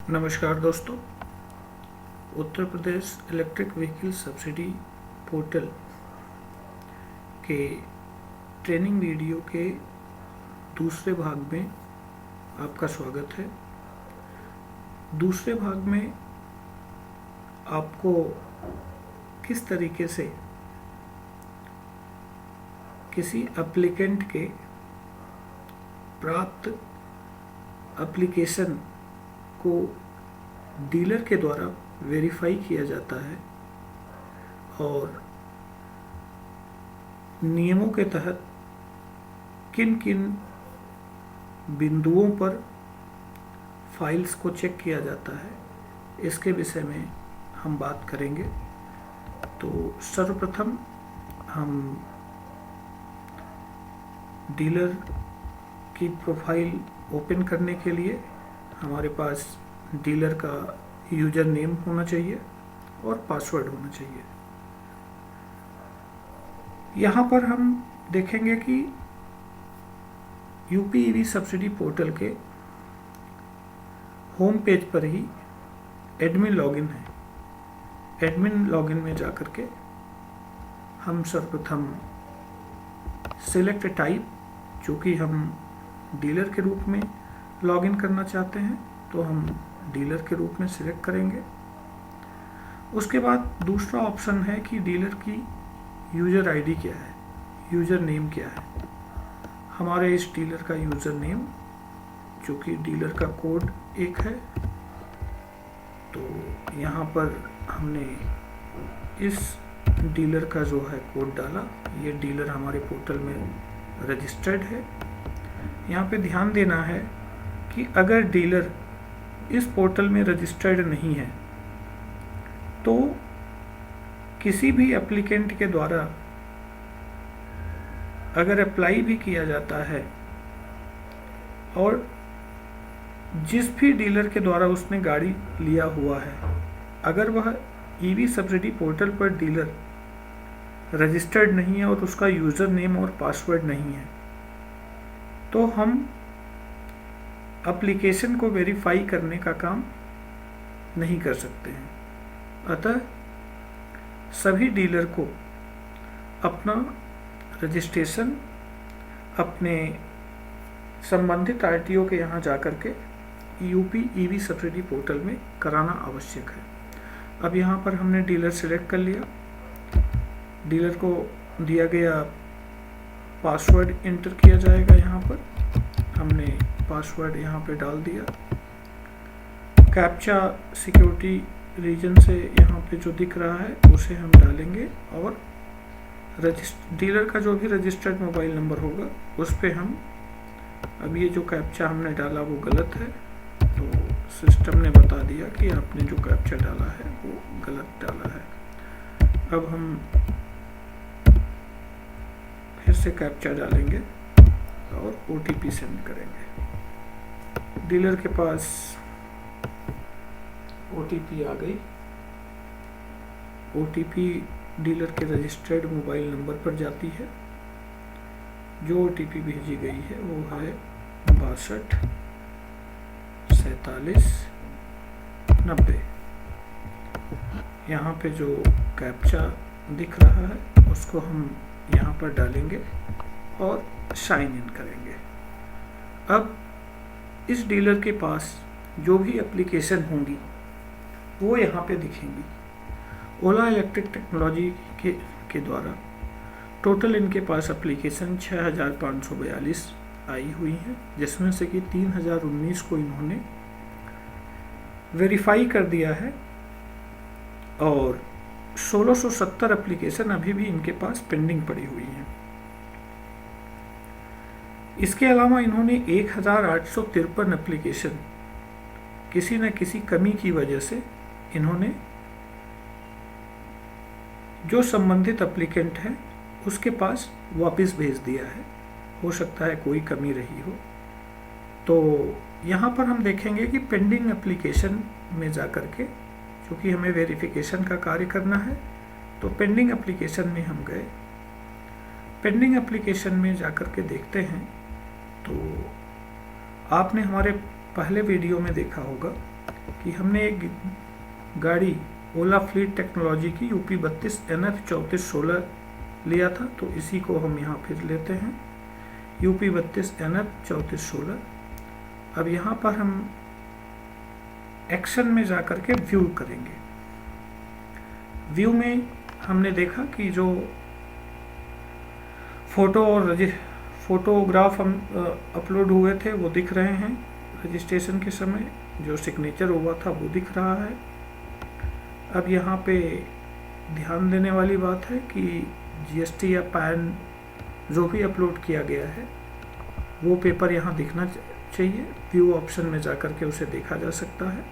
नमस्कार दोस्तों। Uttar Pradesh electric vehicle subsidy portal के ट्रेनिंग वीडियो के दूसरे भाग में आपका स्वागत है। दूसरे भाग में आपको किस तरीके से किसी एप्लीकेंट के प्राप्त एप्लीकेशन को डीलर के द्वारा वेरीफाई किया जाता है और नियमों के तहत किन किन बिंदुओं पर फाइल्स को चेक किया जाता है, इसके विषय में हम बात करेंगे। तो सर्वप्रथम हम डीलर की प्रोफाइल ओपन करने के लिए हमारे पास डीलर का यूजर नेम होना चाहिए और पासवर्ड होना चाहिए। यहाँ पर हम देखेंगे कि यूपी ईवी सब्सिडी पोर्टल के होम पेज पर ही एडमिन लॉगिन है। एडमिन लॉगिन में जाकर के हम सर्वप्रथम सिलेक्ट टाइप, चूँकि हम डीलर के रूप में लॉगिन करना चाहते हैं तो हम डीलर के रूप में सिलेक्ट करेंगे। उसके बाद दूसरा ऑप्शन है कि डीलर की यूजर आईडी क्या है, यूजर नेम क्या है। हमारे इस डीलर का यूजर नेम, चूँकि डीलर का कोड 1 है, तो यहाँ पर हमने इस डीलर का जो है कोड डाला। ये डीलर हमारे पोर्टल में रजिस्टर्ड है। यहाँ पे ध्यान देना है कि अगर डीलर इस पोर्टल में रजिस्टर्ड नहीं है तो किसी भी एप्लीकेंट के द्वारा अगर अप्लाई भी किया जाता है और जिस भी डीलर के द्वारा उसने गाड़ी लिया हुआ है, अगर वह ईवी सब्सिडी पोर्टल पर डीलर रजिस्टर्ड नहीं है और उसका यूज़र नेम और पासवर्ड नहीं है, तो हम एप्लीकेशन को वेरीफाई करने का काम नहीं कर सकते हैं। अतः सभी डीलर को अपना रजिस्ट्रेशन अपने संबंधित आरटीओ के यहाँ जाकर के यूपी ईवी सब्सिडी पोर्टल में कराना आवश्यक है। अब यहाँ पर हमने डीलर सिलेक्ट कर लिया। डीलर को दिया गया पासवर्ड इंटर किया जाएगा। यहाँ पर हमने पासवर्ड यहाँ पे डाल दिया। कैप्चा सिक्योरिटी रीजन से यहाँ पे जो दिख रहा है उसे हम डालेंगे और डीलर का जो भी रजिस्टर्ड मोबाइल नंबर होगा उस पे हम, अब ये जो कैप्चा हमने डाला वो गलत है, तो सिस्टम ने बता दिया कि आपने जो कैप्चा डाला है वो गलत डाला है। अब हम फिर से कैप्चा डालेंगे और ओटीपी सेंड करेंगे। डीलर के पास ओटीपी आ गई। ओटीपी डीलर के रजिस्टर्ड मोबाइल नंबर पर जाती है। जो ओटीपी भेजी गई है वो है 62 47 90। यहाँ पे जो कैप्चा दिख रहा है उसको हम यहाँ पर डालेंगे और साइन इन करेंगे। अब इस डीलर के पास जो भी एप्लीकेशन होंगी वो यहाँ पे दिखेंगी। ओला इलेक्ट्रिक टेक्नोलॉजी के द्वारा टोटल इनके पास एप्लीकेशन 6542 आई हुई हैं, जिसमें से कि 3019 को इन्होंने वेरीफाई कर दिया है और 1670 एप्लीकेशन अभी भी इनके पास पेंडिंग पड़ी हुई हैं। इसके अलावा इन्होंने 1853 एप्लीकेशन किसी न किसी कमी की वजह से इन्होंने जो संबंधित एप्लीकेंट है उसके पास वापस भेज दिया है। हो सकता है कोई कमी रही हो। तो यहाँ पर हम देखेंगे कि पेंडिंग एप्लीकेशन में जाकर के, क्योंकि हमें वेरिफिकेशन का कार्य करना है, तो पेंडिंग एप्लीकेशन में हम गए। पेंडिंग एप्लीकेशन में जाकर के देखते हैं तो आपने हमारे पहले वीडियो में देखा होगा कि हमने एक गाड़ी ओला फ्लीट टेक्नोलॉजी की UP 32 NF 3416 लिया था, तो इसी को हम यहाँ फिर लेते हैं, UP 32 NF 3416। अब यहाँ पर हम एक्शन में जाकर के व्यू करेंगे। व्यू में हमने देखा कि जो फोटो और फोटोग्राफ हम अपलोड हुए थे वो दिख रहे हैं रजिस्ट्रेशन के समय, जो सिग्नेचर हुआ था वो दिख रहा है। अब यहाँ पे ध्यान देने वाली बात है कि GST या पैन जो भी अपलोड किया गया है वो पेपर यहाँ दिखना चाहिए। व्यू ऑप्शन में जाकर के उसे देखा जा सकता है।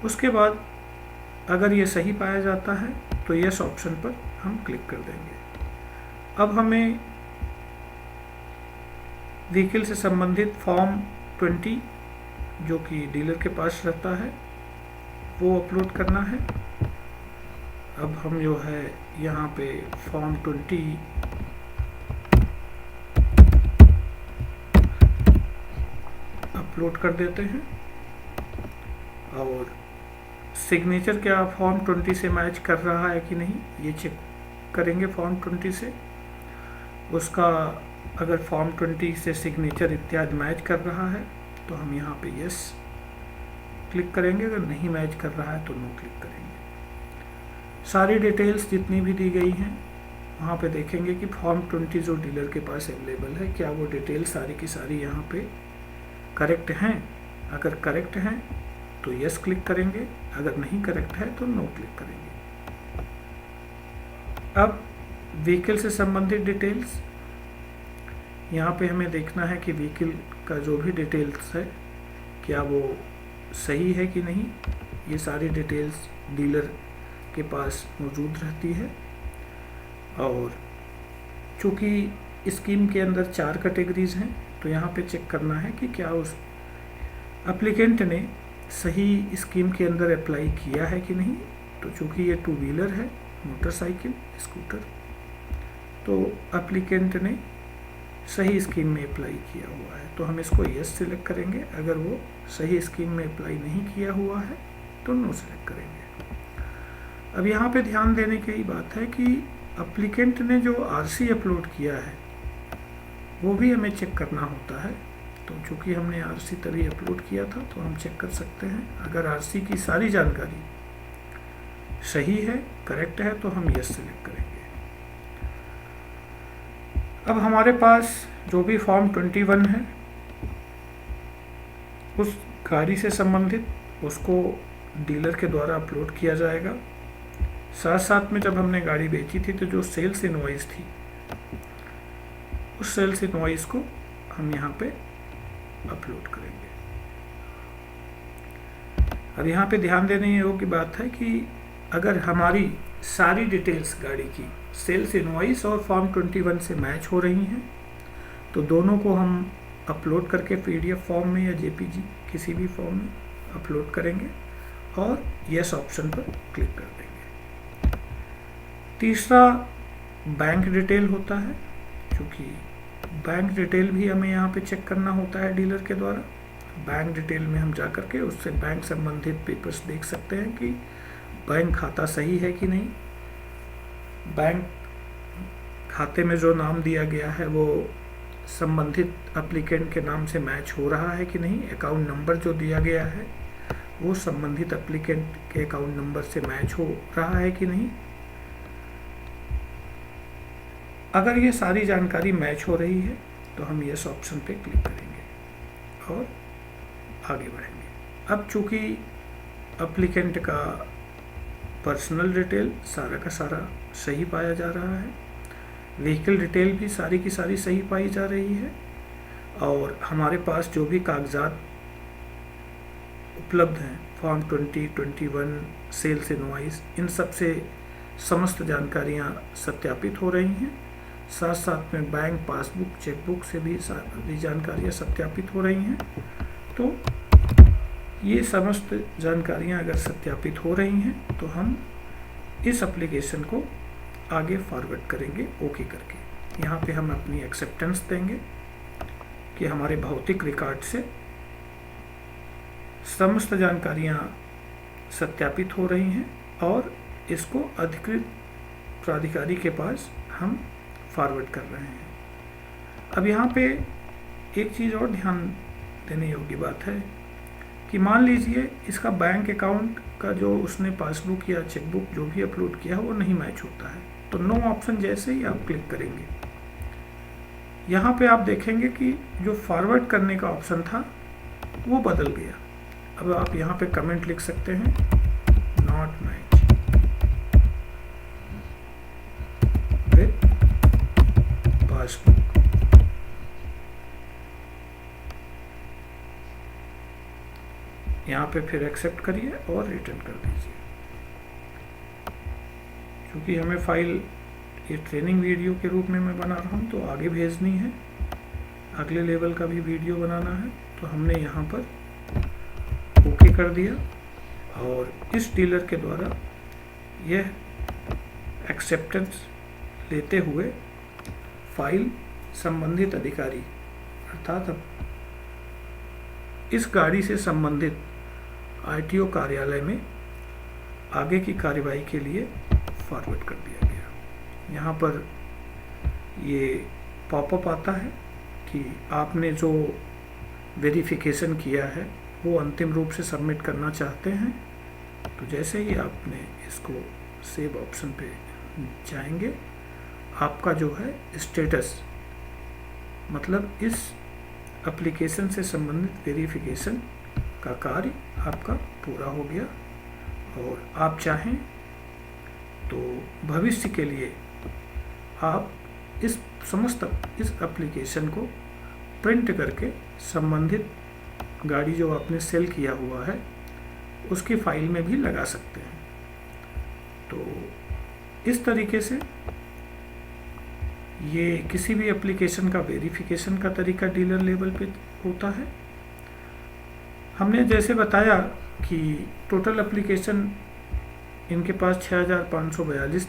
उसके बाद अगर ये सही पाया जाता है तो यस ऑप्शन पर हम क्लिक कर देंगे। अब हमें व्हीकल से संबंधित फॉर्म 20 जो कि डीलर के पास रहता है वो अपलोड करना है। अब हम जो है यहाँ पे फॉर्म 20 अपलोड कर देते हैं और सिग्नेचर क्या फॉर्म 20 से मैच कर रहा है कि नहीं ये चेक करेंगे फॉर्म 20 से। उसका अगर फॉर्म 20 से सिग्नेचर इत्यादि मैच कर रहा है तो हम यहाँ पे यस क्लिक करेंगे, अगर नहीं मैच कर रहा है तो नो क्लिक करेंगे। सारी डिटेल्स जितनी भी दी गई हैं वहाँ पे देखेंगे कि फॉर्म 20 जो डीलर के पास अवेलेबल है क्या वो डिटेल्स सारी की सारी यहाँ पे करेक्ट हैं। अगर करेक्ट हैं तो यस क्लिक करेंगे, अगर नहीं करेक्ट है तो नो क्लिक करेंगे। अब व्हीकल से संबंधित डिटेल्स यहाँ पे हमें देखना है कि व्हीकल का जो भी डिटेल्स है क्या वो सही है कि नहीं। ये सारी डिटेल्स डीलर के पास मौजूद रहती है और चूँकि स्कीम के अंदर 4 कैटेगरीज हैं तो यहाँ पे चेक करना है कि क्या उस एप्लीकेंट ने सही स्कीम के अंदर अप्लाई किया है कि नहीं। तो चूँकि ये 2 व्हीलर है, मोटरसाइकिल स्कूटर, तो एप्लीकेंट ने सही स्कीम में अप्लाई किया हुआ है तो हम इसको यस सिलेक्ट करेंगे। अगर वो सही स्कीम में अप्लाई नहीं किया हुआ है तो नो सिलेक्ट करेंगे। अब यहाँ पे ध्यान देने की बात है कि एप्लीकेंट ने जो RC अपलोड किया है वो भी हमें चेक करना होता है। तो चूँकि हमने RC तभी अपलोड किया था तो हम चेक कर सकते हैं। अगर RC की सारी जानकारी सही है, करेक्ट है, तो हम यस सिलेक्ट करेंगे। अब हमारे पास जो भी फॉर्म 21 है उस गाड़ी से संबंधित उसको डीलर के द्वारा अपलोड किया जाएगा। साथ साथ में जब हमने गाड़ी बेची थी तो जो सेल्स इनवॉइस थी उस सेल्स इनवॉइस को हम यहाँ पे अपलोड करेंगे। अब यहाँ पे ध्यान देने योग्य बात है कि अगर हमारी सारी डिटेल्स गाड़ी की सेल्स इनवॉइस और फॉर्म 21 से मैच हो रही हैं तो दोनों को हम अपलोड करके PDF फॉर्म में या JPG किसी भी फॉर्म में अपलोड करेंगे और यस ऑप्शन पर क्लिक कर देंगे। तीसरा बैंक डिटेल होता है, क्योंकि बैंक डिटेल भी हमें यहाँ पे चेक करना होता है डीलर के द्वारा। बैंक डिटेल में हम जा कर के उससे बैंक संबंधित पेपर्स देख सकते हैं कि बैंक खाता सही है कि नहीं, बैंक खाते में जो नाम दिया गया है वो संबंधित एप्लीकेंट के नाम से मैच हो रहा है कि नहीं, अकाउंट नंबर जो दिया गया है वो संबंधित एप्लीकेंट के अकाउंट नंबर से मैच हो रहा है कि नहीं। अगर ये सारी जानकारी मैच हो रही है तो हम यस ऑप्शन पे क्लिक करेंगे और आगे बढ़ेंगे। अब चूँकि एप्लीकेंट का पर्सनल डिटेल सारा का सारा सही पाया जा रहा है, व्हीकल डिटेल भी सारी की सारी सही पाई जा रही है और हमारे पास जो भी कागजात उपलब्ध हैं फॉर्म 20, 21, सेल्स इनवॉइस, इन सब से समस्त जानकारियां सत्यापित हो रही हैं। साथ साथ में बैंक पासबुक, चेकबुक से भी सारी जानकारियां सत्यापित हो रही हैं। तो ये समस्त जानकारियां अगर सत्यापित हो रही हैं तो हम इस एप्लीकेशन को आगे फॉरवर्ड करेंगे ओके करके। यहाँ पे हम अपनी एक्सेप्टेंस देंगे कि हमारे भौतिक रिकॉर्ड से समस्त जानकारियाँ सत्यापित हो रही हैं और इसको अधिकृत प्राधिकारी के पास हम फॉरवर्ड कर रहे हैं। अब यहाँ पे एक चीज़ और ध्यान देने योग्य बात है कि मान लीजिए इसका बैंक अकाउंट का जो उसने पासबुक या चेकबुक जो भी अपलोड किया है वो नहीं मैच होता है, तो नो ऑप्शन जैसे ही आप क्लिक करेंगे, यहाँ पे आप देखेंगे कि जो फॉरवर्ड करने का ऑप्शन था वो बदल गया। अब आप यहाँ पे कमेंट लिख सकते हैं, नॉट मैच विथ पासबुक। यहाँ पे फिर एक्सेप्ट करिए और रिटर्न कर दीजिए। क्योंकि हमें फाइल ये ट्रेनिंग वीडियो के रूप में मैं बना रहा हूँ तो आगे भेजनी है, अगले लेवल का भी वीडियो बनाना है, तो हमने यहाँ पर ओके कर दिया और इस डीलर के द्वारा यह एक्सेप्टेंस लेते हुए फाइल संबंधित अधिकारी अर्थात अब इस गाड़ी से संबंधित आरटीओ कार्यालय में आगे की कार्यवाही के लिए फॉरवर्ड कर दिया गया। यहाँ पर ये पॉपअप आता है कि आपने जो वेरिफिकेशन किया है वो अंतिम रूप से सबमिट करना चाहते हैं, तो जैसे ही आपने इसको सेव ऑप्शन पे जाएंगे, आपका जो है स्टेटस मतलब इस एप्लीकेशन से संबंधित वेरिफिकेशन का कार्य आपका पूरा हो गया। और आप चाहें तो भविष्य के लिए आप इस समस्त इस एप्लीकेशन को प्रिंट करके संबंधित गाड़ी जो आपने सेल किया हुआ है उसकी फाइल में भी लगा सकते हैं। तो इस तरीके से ये किसी भी एप्लीकेशन का वेरिफिकेशन का तरीका डीलर लेवल पे होता है। हमने जैसे बताया कि टोटल एप्लीकेशन इनके पास 6542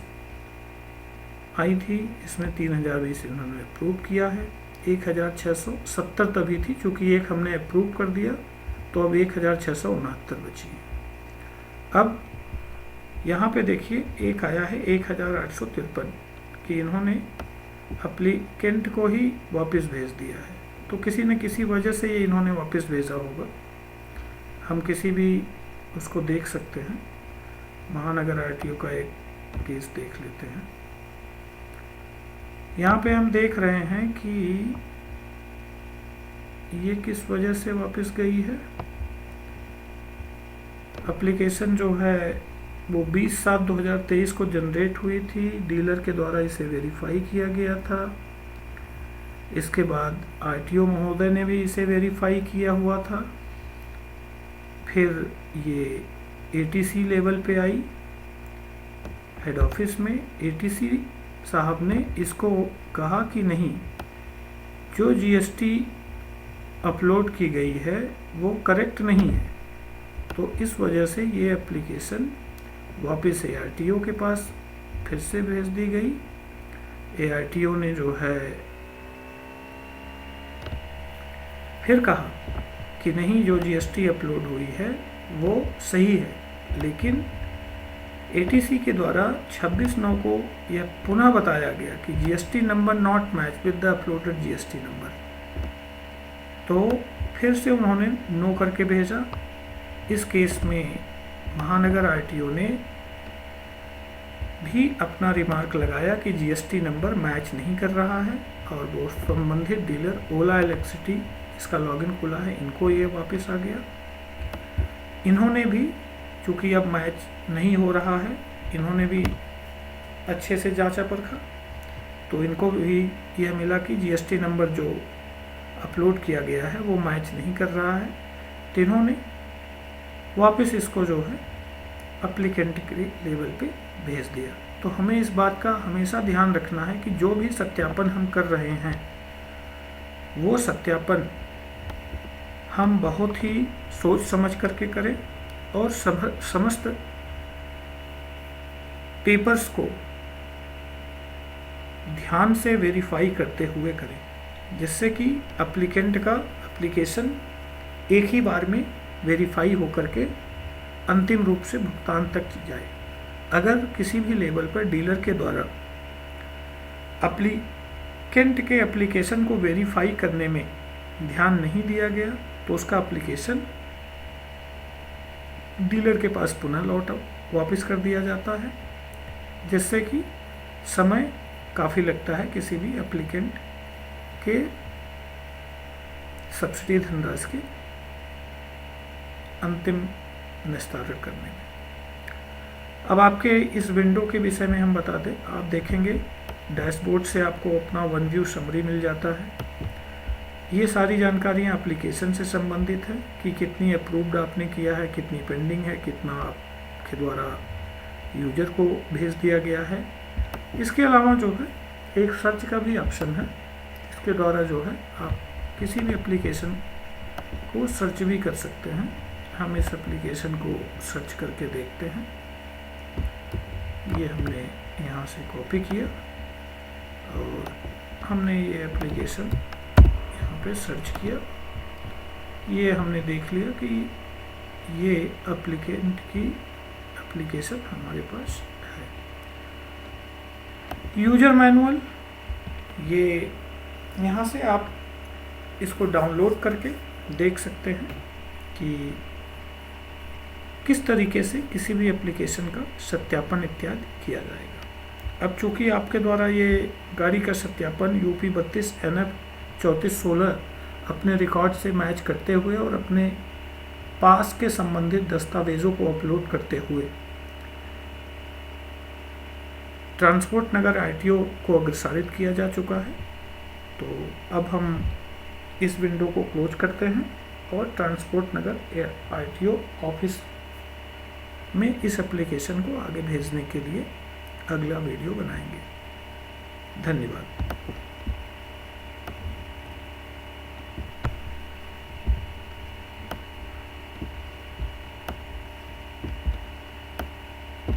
आई थी, इसमें 3020 इन्होंने अप्रूव किया है, 1670 तभी थी, चूँकि एक हमने अप्रूव कर दिया तो अब 1669 बची है। अब यहाँ पे देखिए एक आया है 1853 कि इन्होंने एप्लीकेंट को ही वापस भेज दिया है, तो किसी न किसी वजह से ये इन्होंने वापस भेजा होगा। हम किसी भी उसको देख सकते हैं, महानगर आरटीओ का एक केस देख लेते हैं। यहाँ पे हम देख रहे हैं कि ये किस वजह से वापस गई है। एप्लीकेशन जो है वो 20/7/2023 को जनरेट हुई थी, डीलर के द्वारा इसे वेरीफाई किया गया था। इसके बाद आरटीओ महोदय ने भी इसे वेरीफाई किया हुआ था। फिर ये एटीसी लेवल पे आई, हेड ऑफिस में एटीसी साहब ने इसको कहा कि नहीं, जो जीएसटी अपलोड की गई है वो करेक्ट नहीं है, तो इस वजह से ये एप्लीकेशन वापस एआरटीओ के पास फिर से भेज दी गई। एआरटीओ ने जो है फिर कहा कि नहीं, जो जीएसटी अपलोड हुई है वो सही है, लेकिन एटीसी के द्वारा 26/9 को यह पुनः बताया गया कि GST number not match with the uploaded GST number, तो फिर से उन्होंने नो करके भेजा। इस केस में महानगर आरटीओ ने भी अपना रिमार्क लगाया कि जीएसटी नंबर मैच नहीं कर रहा है और वो संबंधित डीलर ओला इलेक्ट्रिसिटी, इसका लॉगिन खुला है, इनको ये वापस आ गया। इन्होंने भी चूँकि अब मैच नहीं हो रहा है, इन्होंने भी अच्छे से जांचा परखा, तो इनको भी यह मिला कि जीएसटी नंबर जो अपलोड किया गया है वो मैच नहीं कर रहा है, तो इन्होंने वापस इसको जो है एप्लीकेंट के लेवल पे भेज दिया। तो हमें इस बात का हमेशा ध्यान रखना है कि जो भी सत्यापन हम कर रहे हैं वो सत्यापन हम बहुत ही सोच समझ करके करें और समस्त पेपर्स को ध्यान से वेरीफाई करते हुए करें, जिससे कि एप्लीकेंट का एप्लीकेशन एक ही बार में वेरीफाई होकर के अंतिम रूप से भुगतान तक की जाए। अगर किसी भी लेवल पर डीलर के द्वारा एप्लीकेंट के एप्लीकेशन को वेरीफाई करने में ध्यान नहीं दिया गया तो उसका एप्लीकेशन डीलर के पास पुनः वापस कर दिया जाता है, जिससे कि समय काफ़ी लगता है किसी भी एप्लीकेंट के सब्सिडी धनराशि के अंतिम निस्तारण करने में। अब आपके इस विंडो के विषय में हम बता दें, आप देखेंगे डैशबोर्ड से आपको अपना वन व्यू समरी मिल जाता है। ये सारी जानकारियाँ एप्लीकेशन से संबंधित है कि कितनी अप्रूव्ड आपने किया है, कितनी पेंडिंग है, कितना आपके द्वारा यूजर को भेज दिया गया है। इसके अलावा जो है एक सर्च का भी ऑप्शन है, इसके द्वारा जो है आप किसी भी एप्लीकेशन को सर्च भी कर सकते हैं। हम इस एप्लीकेशन को सर्च करके देखते हैं। ये हमने यहाँ से कॉपी किया और हमने ये एप्लीकेशन यहाँ पे सर्च किया। ये हमने देख लिया कि ये एप्लीकेंट की एप्लीकेशन हमारे पास है। यूजर मैनुअल, ये यहाँ से आप इसको डाउनलोड करके देख सकते हैं कि किस तरीके से किसी भी एप्लीकेशन का सत्यापन इत्यादि किया जाएगा। अब चूँकि आपके द्वारा ये गाड़ी का सत्यापन UP 32 NF 3416 अपने रिकॉर्ड से मैच करते हुए और अपने पास के संबंधित दस्तावेजों को अपलोड करते हुए ट्रांसपोर्ट नगर ITO को अग्रसारित किया जा चुका है। तो अब हम इस विंडो को क्लोज करते हैं और ट्रांसपोर्ट नगर ITO ऑफिस में इस एप्लीकेशन को आगे भेजने के लिए अगला वीडियो बनाएंगे। धन्यवाद।